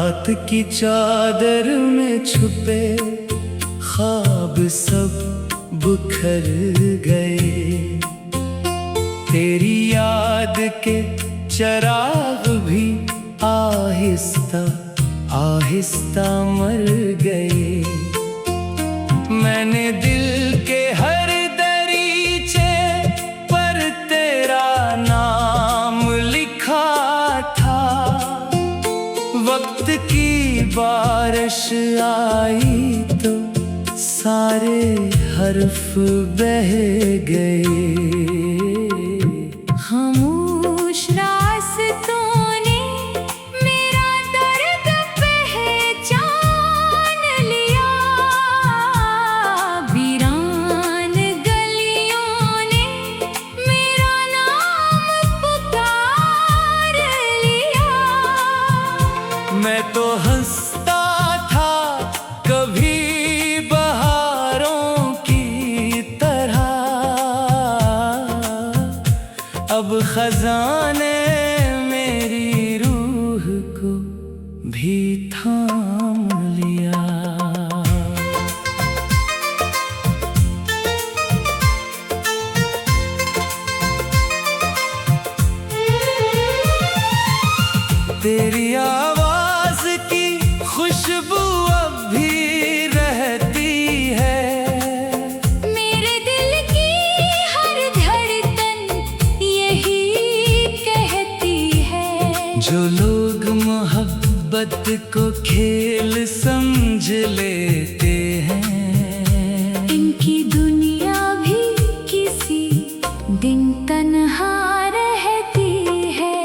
रात की चादर में छुपे ख्वाब सब बिखर गए। तेरी याद के चराग भी आहिस्ता आहिस्ता मर गए। मैंने दिल के हर दरीचे पर तेरा नाम लिखा था। वक्त की बारिश आई तो सारे हर्फ बह गए। खामोश रास्तों ने मेरा दर्द पहचान लिया। वीरान गलियों ने मेरा नाम पुकार लिया। मैं तो हंसता था कभी बहारों की तरह, अब खजाने मेरी रूह को भी थाम लिया। तेरी आवाज की खुशबू अब भी रहती है। मेरे दिल की हर धड़कन यही कहती है। जो लोग मोहब्बत को खेल समझ लेते हैं, इनकी दुनिया भी किसी दिन तन्हा रहती है।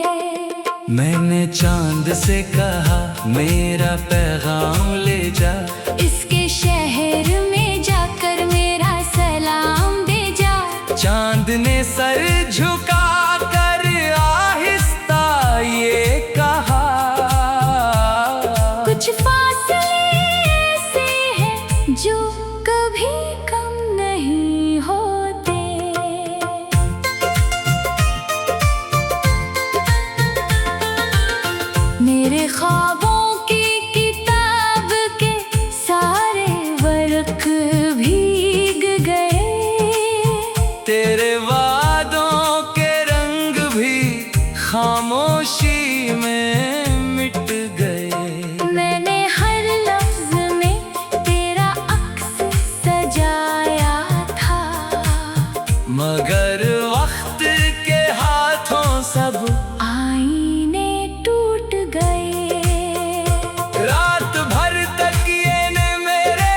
मैंने चांद से कहा मेरा पैगाम ले जा। इसके शहर में जाकर मेरा सलाम दे जा। चांद ने सर झुका कर आहिस्ता ये कहा, कुछ फासले ऐसे हैं जो कभी कम नहीं होते। मेरे ख्वाबों की किताब के सारे वर्क भीग गए। तेरे वादों के रंग भी खामोशी में मिट गए। मैंने हर लफ्ज में तेरा अक्स सजाया था, मगर वक्त के हाथों सब आईने टूट गए। रात भर तकिए ने मेरे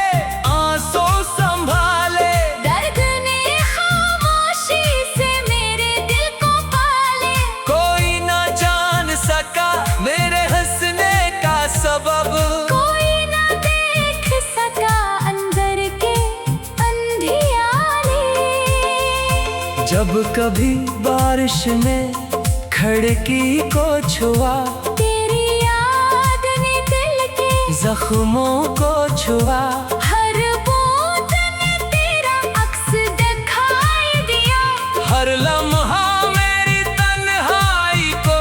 आंसू संभाले। दर्द ने खामोशी से मेरे दिल को पाले। कोई ना जान सका मेरे हंसने का सबब, कोई ना देख सका अंदर के अंधियारे। जब कभी बारिश में खिड़की को छुआ, तेरी याद ने दिल के जख्मों को छुआ। हर बूंद ने तेरा अक्स दिखाई दिया। हर लम्हा मेरी तन्हाई को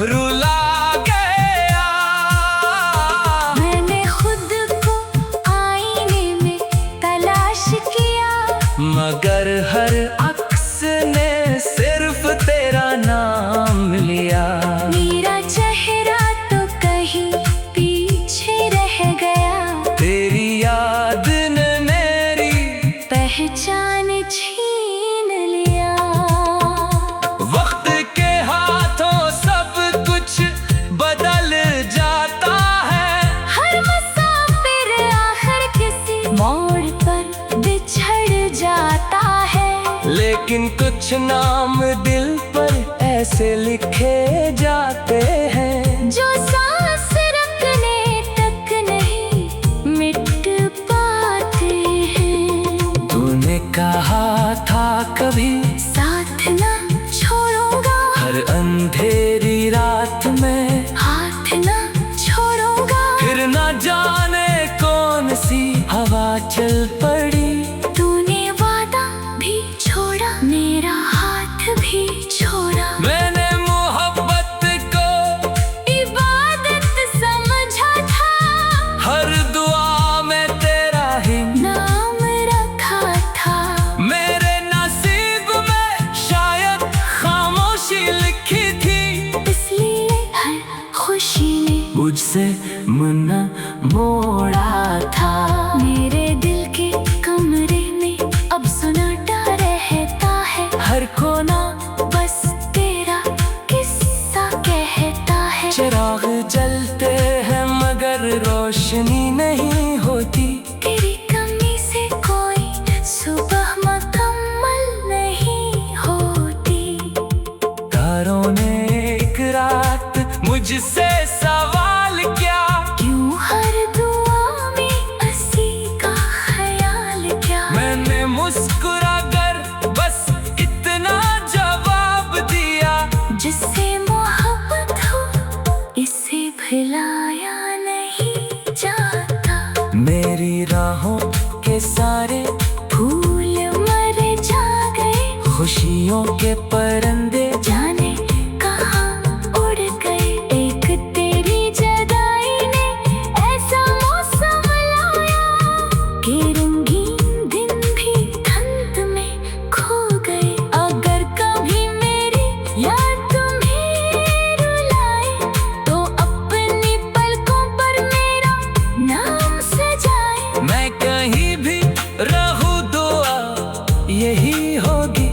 रुला गया। मैंने खुद को आईने में तलाश किया, मगर हर अक्स ने सिर्फ तेरा नाम लिया। मेरा चेहरा तो कहीं पीछे रह गया। तेरी याद ने मेरी पहचान छीन लिया। वक्त के हाथों सब कुछ बदल जाता है। हर मुसाफिर आखिर किसी मोड़ पर बिछड़ जाता है। लेकिन कुछ नाम दिल पर ऐसे लिखे जाते हैं, जो सांस रखने तक नहीं मिट पाते हैं। तूने कहा था कभी साथ ना छोड़ूंगा, हर अंधेरी रात में हाथ ना छोड़ूंगा। फिर ना जाने कौन सी हवा चल पड़ी। तूने वादा भी छोड़ा, मेरा हाथ भी छोड़ा। मैंने मोहब्बत को इबादत समझा मोड़ा था। मेरे दिल के कमरे में अब सन्नाटा रहता है, हर कोना बस तेरा किस्सा कहता है। चिराग जलते हैं मगर रोशनी नहीं होती, तेरी कमी से कोई सुबह मुकम्मल नहीं होती। तारों ने एक रात मुझसे सवाल किया, क्यों हर दुआ में हंसी का ख्याल क्या। मैंने मुस्कुरा कर बस इतना जवाब दिया, जिससे मोहब्बत हो इसे भुलाया नहीं जाता। मेरी राहों के सारे फूल मर जा गए, खुशियों के परंदे जाने कहाँ उड़ गए। एक तेरी जुदाई ने ऐसा मौसम लाया कि रंगीन दिन भी धुंध में खो गए। अगर कभी मेरी याद तुम्हें रुलाए तो अपनी पलकों पर मेरा नाम सजाए। मैं कहीं भी रहूं दुआ यही होगी,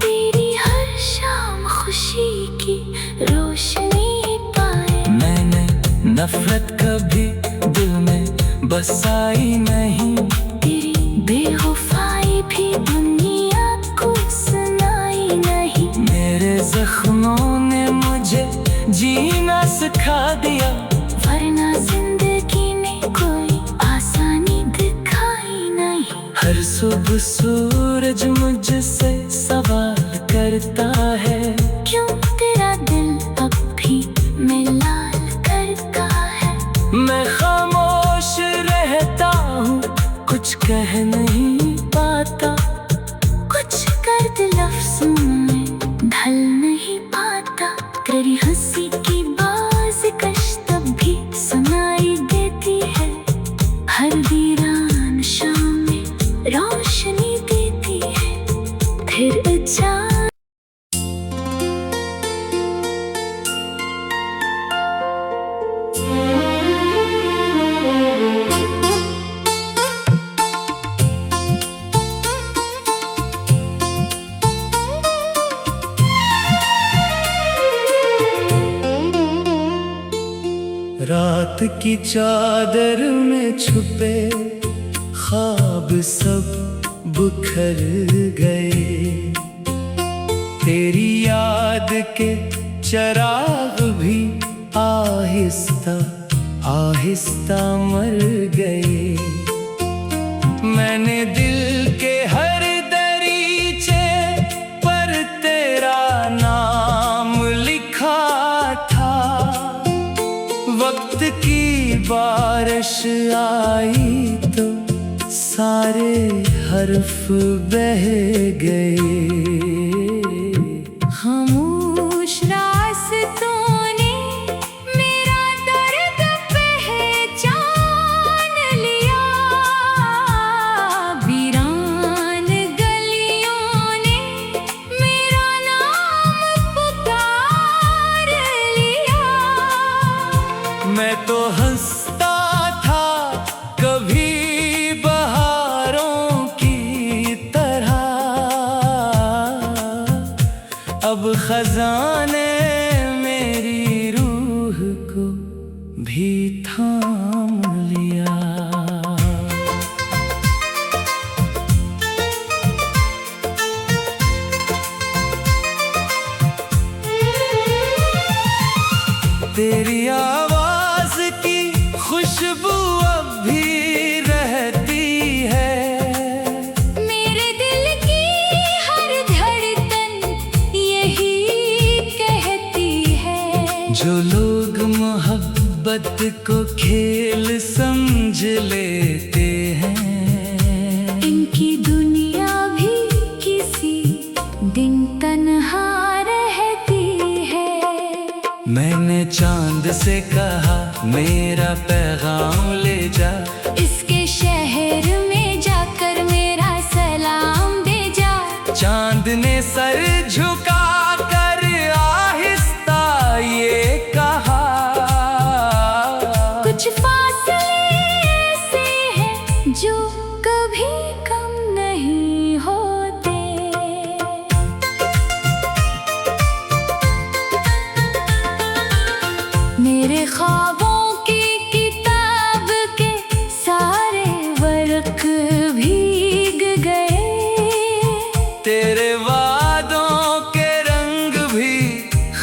तेरी हर शाम खुशी की रोशनी पाए। मैंने नफरत कभी दिल में बसाई नहीं, तेरी बेवफाई भी दुनिया को सुनाई नहीं। मेरे जख्मों ने मुझे जीना सिखा दिया, वरना जिंदगी में कोई आसानी दिखाई नहीं। हर सुबह सूरज मुझसे सवाल करता है, क्यों तेरा दिल अब भी मैं लाल करता है। मैं खामोश रहता हूँ, कुछ कह नहीं पाता, कुछ कर्द लफ्ज़ों में ढल नहीं पाता। तेरी हंसी की बाज कश तब भी सुनाई देती है, हर वीरान शाम में रोशनी देती है। फिर अचानक रात की चादर में छुपे ख्वाब सब बिखर गए, तेरी याद के चराग भी आहिस्ता आहिस्ता मर गए। मैंने दिल के हर दरीचे पर तेरा नाम लिखा था, वक्त की बारिश आई तो सारे हर्फ बह गए। खामोश रास्तों ने मेरा दर्द पहचान लिया, वीरान गलियों ने मेरा नाम पुकार लिया। मैं तो हंसता था कभी बहारों की तरह, अब खजाने मेरी रूह को भी थाम लिया। तेरी आवाज की खुशबू अब भी रहती है, मेरे दिल की हर धड़कन यही कहती है। जो लोग मोहब्बत को खेल समझ लेते हैं, इनकी दुनिया भी किसी दिन तन्हा रहती है। मैंने चांद से कहा मेरा पैगाम ले जा, इसके शहर में जाकर मेरा सलाम दे जा। चांद ने सर झुका कर आहिस्ता ये कहा, कुछ फासले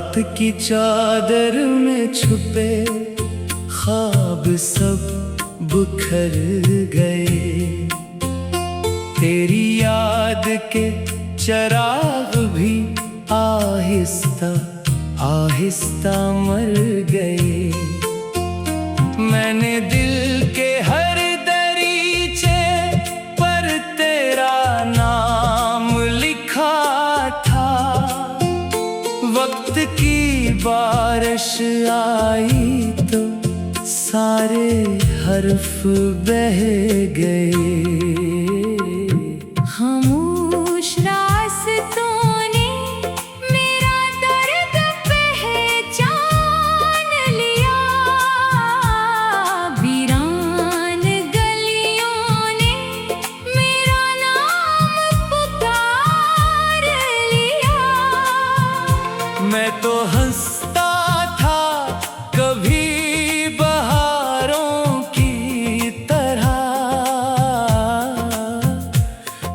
रात की चादर में छुपे ख्वाब सब बिखर गए। तेरी याद के चराग भी आहिस्ता आहिस्ता मर गए। मैंने दिल के हर दरीचे पर तेरा नाम लिखा था। वक्त की बारिश आई तो सारे हर्फ बह गए। खामोश रास्तों ने मेरा दर्द पहचान लिया। वीरान गलियों ने मेरा नाम पुकार लिया। मैं तो हंसता था कभी बहारों की तरह,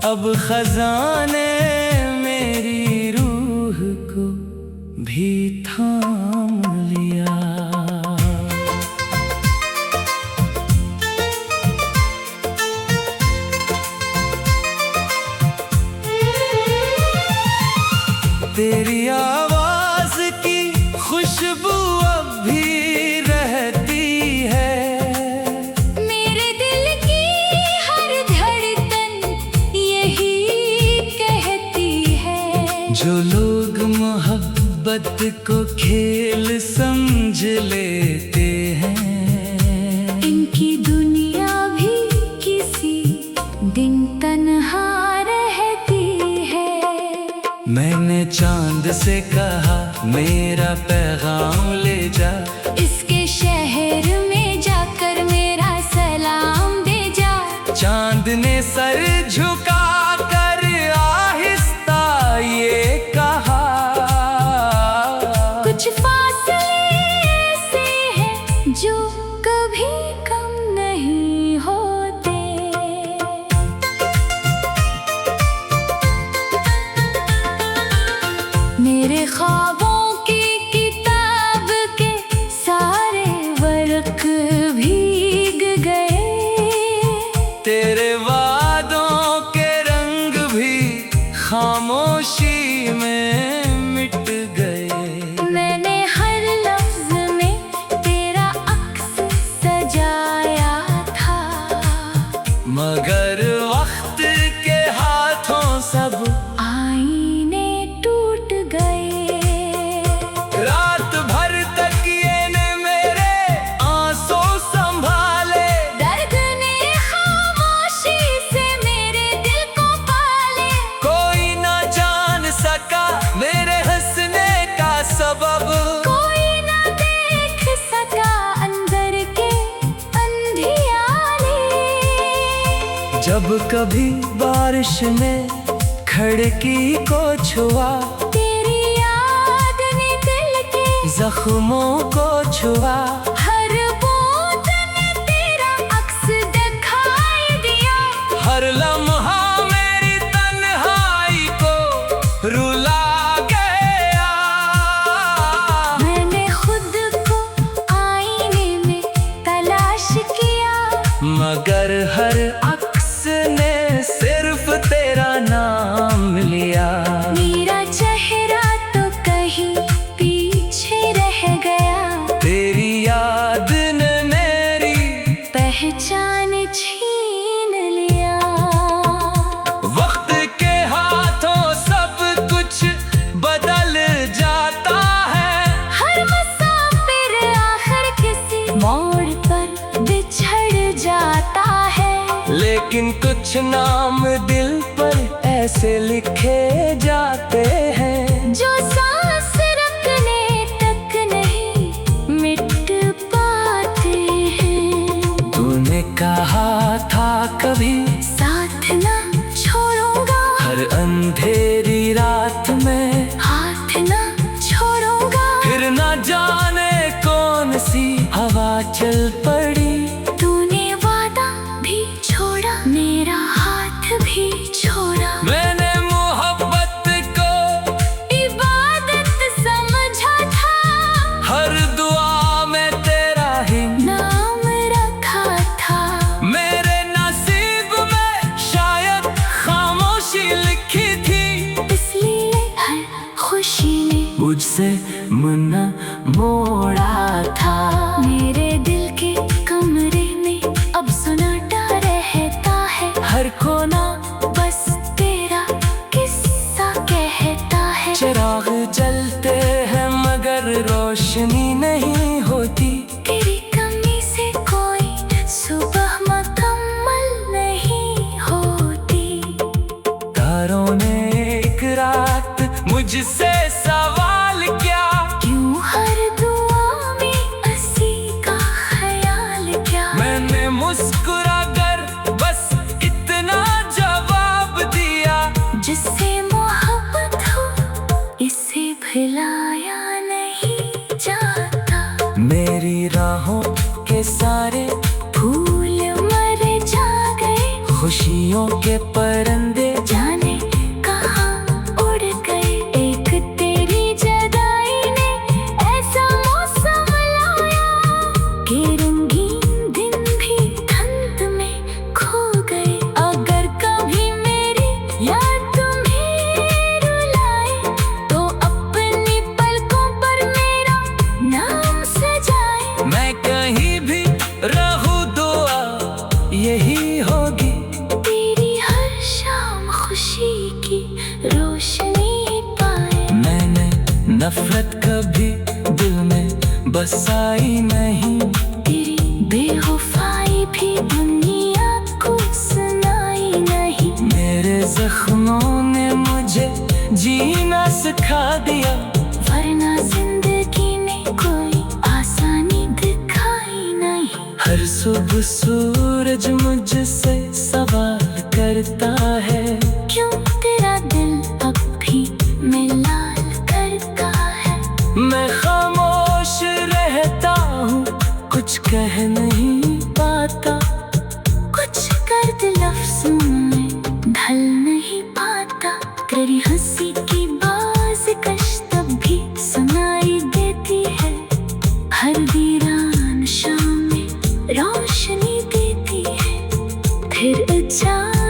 अब खजाने मेरी रूह को भी थाम लिया। तेरी आवाज की खुशबू अब भी रहती है। मेरे दिल की हर धड़कन यही कहती है। जो लोग मोहब्बत को खेल समझ लेते हैं, इनकी दुनिया भी किसी दिन तन्हा रहती है। मैंने चांद से कहा मेरा पैगाम ले जा। इसके शहर में जाकर मेरा सलाम दे जा। चांद ने सर झुका कर आहिस्ता ये कहा, कुछ फासले ऐसे हैं जो कभी कम नहीं होते। मेरे ख्वाबों की किताब के सारे वर्क भीग गए। तेरे वादों के रंग भी खामोशी में मिट गए। मैंने हर लफ्ज में तेरा अक्स सजाया था, मगर वक्त के हाथों सब आईने टूट गए। रात भर तकिए ने मेरे आंसू संभाले। दर्द ने खामोशी से मेरे दिल को पाले। कोई ना जान सका मेरे हंसने का सबब, कोई ना देख सका अंदर के अंधियारे। जब कभी बारिश ने खिड़की को छुआ, तेरी याद ने दिल के जख्मों को छुआ। हर बूंद ने तेरा अक्स दिखाई दिया। हर लम्हा मेरी तन्हाई को रुला गया। मैंने खुद को आईने में तलाश किया, मगर हर अक्स ने सिर्फ तेरा नाम लिया। मेरा चेहरा तो कहीं पीछे रह गया। तेरी याद ने मेरी पहचान छीन लिया। वक्त के हाथों सब कुछ बदल जाता है। हर मुसाफिर आखिर किसी मोड़ पर बिछड़ जाता है। लेकिन कुछ नाम दिल पर ऐसे लिखे जाते हैं, जो सांस रखने तक नहीं मिट पाते हैं। तूने कहा था कभी साथ ना छोड़ूंगा, हर अंधेरी रात में हाथ ना छोड़ूंगा। फिर ना जाने कौन सी हवा चल पड़ी। तूने वादा भी छोड़ा, मेरा हाथ भी छोड़ा। मैंने मोहब्बत को इबादत समझा खामोशी लिखी थी, इसलिए हर खुशी ने मुझसे मुन्ना मोड़ा था। मेरे दिल के कमरे में अब सन्नाटा रहता है, हर कोना बस तेरा किस्सा कहता है। चिराग जलते हैं मगर रोशनी नहीं होती, तेरी कमी से कोई सुबह मुकम्मल नहीं होती। तारों ने एक रात मुझसे सवाल किया, क्यों हर दुआ में असी का ख्याल क्या। मैंने मुस्कुरा कर बस इतना जवाब दिया, जिससे मोहब्बत हो इसे भुलाया नहीं जाता। मेरी राहों के सारे फूल मर जा गए, खुशियों के परंदे जाने कहाँ उड़ गए। एक तेरी जुदाई ने ऐसा मौसम लाया कि रंगीन दिन भी धुंध में खो गए। अगर कभी मेरी याद तुम्हें रुलाए तो अपनी पलकों पर मेरा नाम सजाए। मैं कहीं भी रहूं दुआ यही होगी, तेरी हर शाम खुशी की रोशनी पाए। मैंने नफरत कभी दिल में बसाई नहीं, तेरी बेवफाई भी दुनिया को सुनाई नहीं। मेरे जख्मों ने मुझे जीना सिखा दिया, वरना जिंदगी में कोई आसानी दिखाई नहीं। हर सुबह सूरज मुझसे सवाल करता है, क्यों तेरा दिल अब भी में लाल करता है। मैं खामोश रहता हूँ, कुछ कह नहीं पाता, कुछ कर्द लफ्ज़ों में ढल नहीं पाता। तेरी हंसी की बाज कश तब भी सुनाई देती है, हर वीरान शाम में रोशनी देती है। फिर अचानक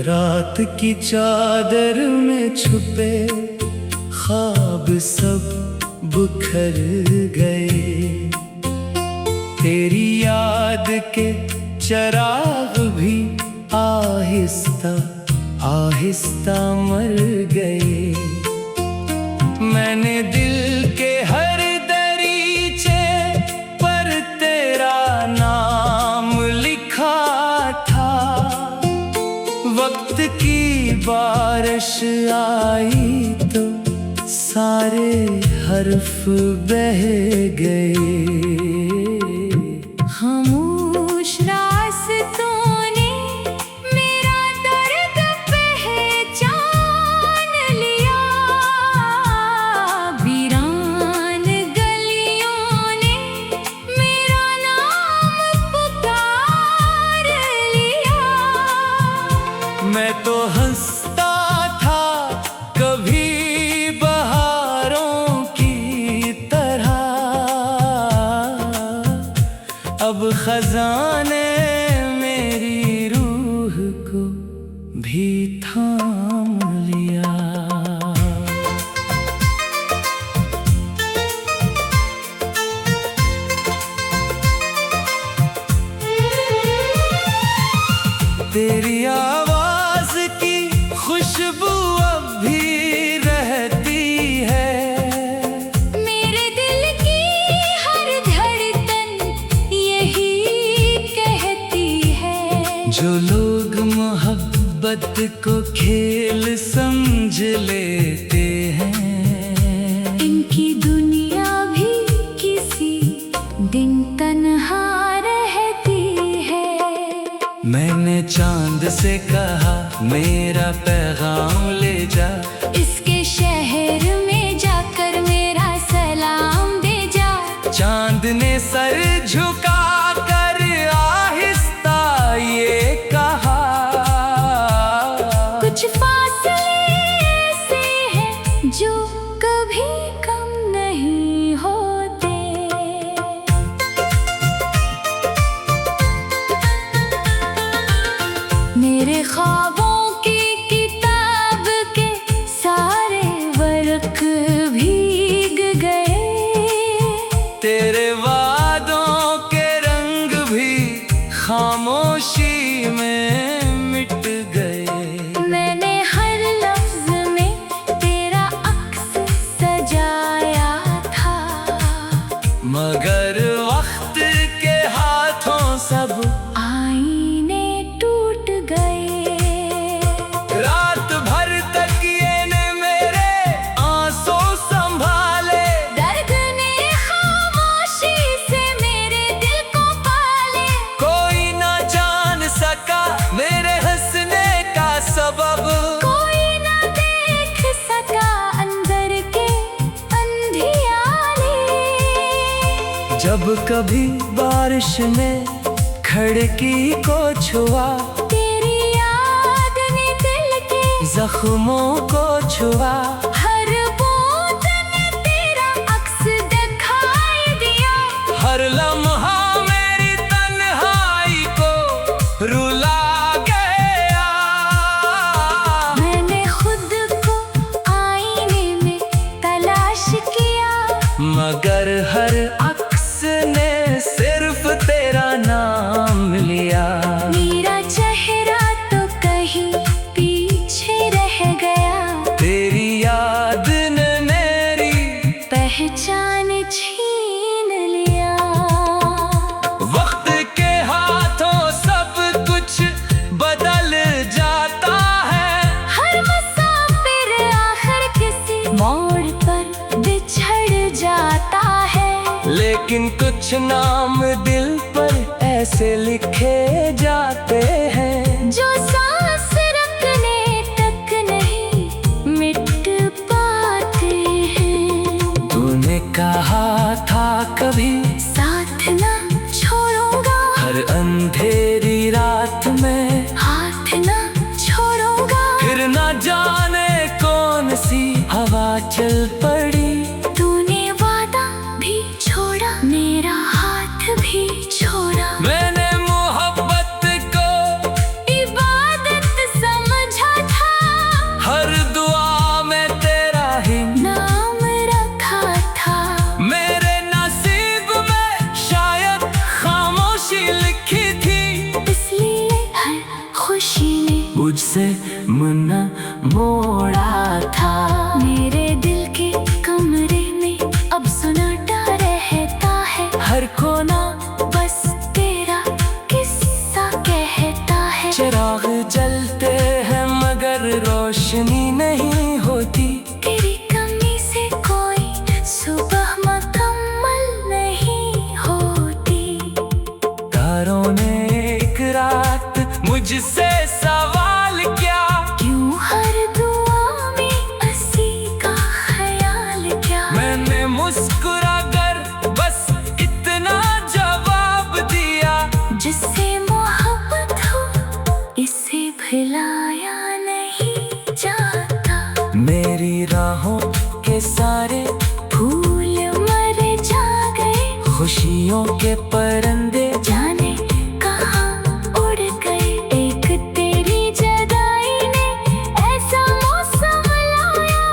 रात की चादर में छुपे ख्वाब सब बिखर गए, तेरी याद के चराग भी आहिस्ता आहिस्ता मर गए। मैंने दिल के हर दरीचे पर तेरा नाम लिखा था, वक्त की बारिश आई तो सारे हर्फ बह गए। खामोश रास्तों ने मेरा दर्द पहचान लिया, वीरान गलियों ने मेरा नाम पुकार लिया। मैं तो हंसता था कभी बहारों की तरह, अब खजाने मेरी रूह को भी थाम लिया। तेरी आवाज की खुशबू अब भी रहती है, मेरे दिल की हर धड़कन यही कहती है। जो लोग मोहब्बत को खेल समझ लेते हैं, इनकी दुनिया भी किसी दिन तन्हा रहती है। मैंने चांद से कहा मेरा पैगाम ले जा, इसके शहर में जाकर मेरा सलाम दे जा। चांद ने सर झुका कर खामोशी में मिट गए। मैंने हर लफ्ज में तेरा अक्स सजाया था, मगर वक्त के हाथों सब आईने टूट गए। रात भर तकिए ने मेरे आंसू संभाले, दर्द ने खामोशी से मेरे दिल को पाले। कोई ना जान सका मेरे हंसने का सबब, कोई ना देख सका अंदर के अंधियारे। जब कभी बारिश ने खिड़की को छुआ, तेरी याद ने दिल के जख्मों को छुआ। हर बूंद ने तेरा अक्स दिखाई दिया। हर लम्हा मेरी तन्हाई को रुला गया। मैंने खुद को आईने में तलाश किया, मगर हर अक्स ने सिर्फ तेरा नाम लिया। मेरा चेहरा तो कहीं पीछे रह गया। तेरी याद ने मेरी पहचान छीन लिया। वक्त के हाथों सब कुछ बदल जाता है। हर मुसाफिर आखिर किसी मोड़ पर बिछड़ जाता है। लेकिन कुछ नाम दिल पर ऐसे लिखे जाते हैं, जो सांस रखने तक नहीं मिट पाते हैं। तूने कहा था कभी साथ ना छोड़ूंगा, हर अंधेरी रात में हाथ ना छोड़ूंगा। फिर ना जाने कौन सी हवा चल पड़ी। तूने वादा भी छोड़ा, मेरा हाथ भी छोड़ा। मैंने मोहब्बत को इबादत समझा था, हर दुआ में तेरा ही नाम रखा था। मेरे नसीब में शायद खामोशी लिखी थी, इसलिए हर खुशी ने मुझसे मुन्ना मोड़ा था। मेरे दिल के कमरे में अब सन्नाटा रहता है। हर कोना बस तेरा किस्सा कहता है। चिराग जलते हैं मगर रोशनी नहीं होती। तेरी कमी से कोई सुबह मुकम्मल नहीं होती। तारों ने एक रात मुझसे सवाल किया, क्यों हर दुआ में हंसी का ख्याल क्या। मैंने मुस्कुरा कर बस इतना जवाब दिया, जिससे मोहब्बत हो इसे भुलाया नहीं जाता। मेरी राहों के सारे फूल मर जा गए, खुशियों के परंदे जाने कहाँ उड़ गए। एक तेरी जुदाई ने ऐसा मौसम लाया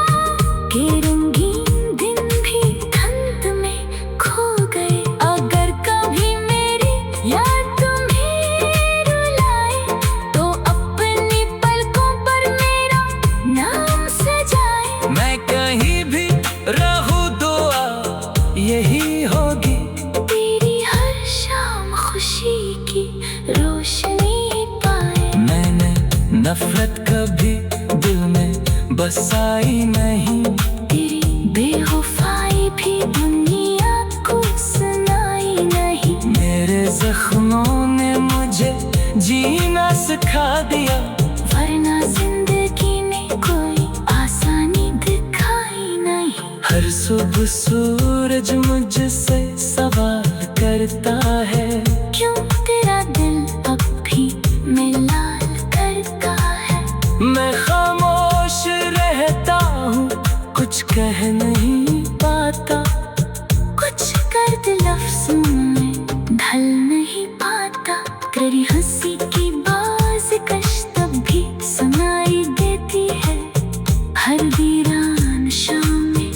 कि रंगीन दिन भी धुंध में खो गए। अगर कभी मेरी याद तुम्हें रुलाए, तो अपनी पलकों पर मेरा नाम सजाए। मैं कहीं भी रहूं दुआ यही होगी। तेरी हर शाम खुशी की रोशनी पाए। मैंने नफरत कभी दिल में बसाई नहीं, तेरी बेवफाई भी दुनिया को सुनाई नहीं। मेरे जख्मों ने मुझे जीना सिखा दिया, वरना जिंदगी में कोई आसानी दिखाई नहीं। हर सुबह सूरज मुझसे सवाल करता है, क्यों तेरा दिल अब भी मिलाल करता है। मैं खामोश रहता हूँ, कुछ कह नहीं पाता। कुछ कर्द लफ्ज़ों में ढल नहीं पाता। तेरी हंसी की बाज कश तब भी सुनाई देती है। हर वीरान शाम में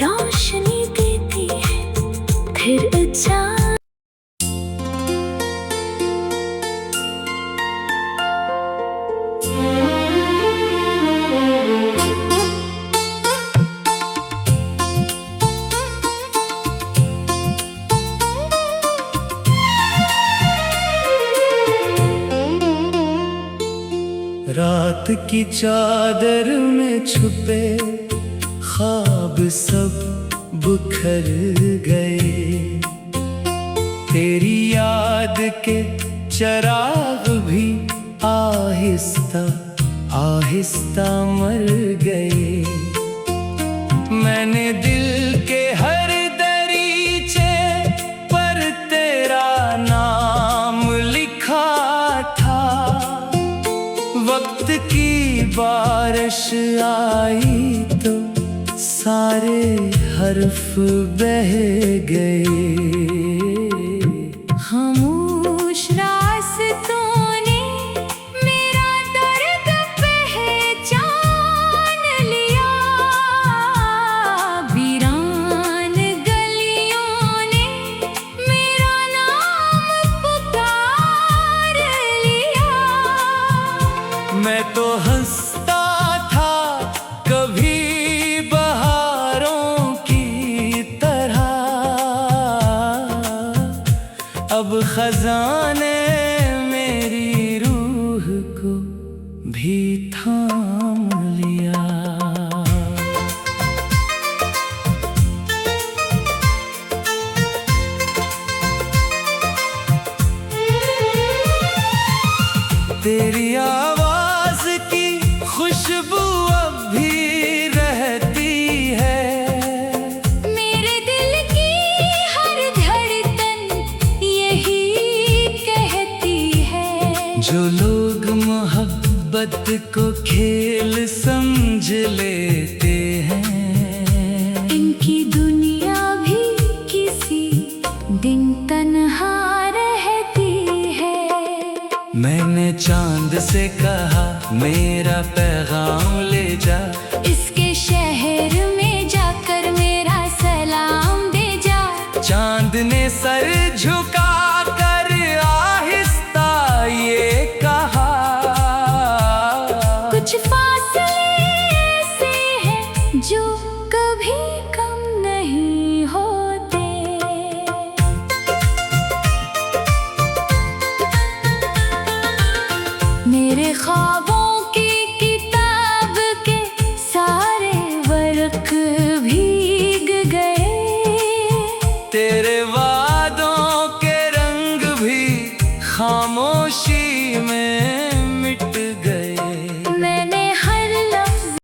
रोशनी देती है। फिर जा रात की चादर में छुपे ख्वाब सब बिखर गए। तेरी याद के चिराग भी आहिस्ता आहिस्ता मर गए। मैंने दिल के हर दरीचे पर तेरा नाम लिखा था। वक्त की बारिश आई तो सारे हर्फ बह गए। खामोश रास्तों ने मेरा दर्द पहचान लिया। वीरान गलियों ने मेरा नाम पुकार लिया। मैं तो हंसता था कभी बहारों की तरह, अब खजाने मेरी रूह को भी थाम लिया। तेरी आवाज की खुशबू अब भी रहती है। मेरे दिल की हर धड़कन यही कहती है। जो लोग मोहब्बत को खेल समझ लेते हैं, इनकी दुनिया भी किसी दिन तन्हा रहती है। मैंने चांद से कहा मेरा पैगाम ले जा। इसके शहर में जाकर मेरा सलाम दे जा। चांद ने सर झुका कर आहिस्ता ये कहा। कुछ फासले ऐसे हैं जो कभी कम नहीं होते। मेरे ख्वाबों की किताब के सारे वर्क भीग गए। तेरे वादों के रंग भी खामोशी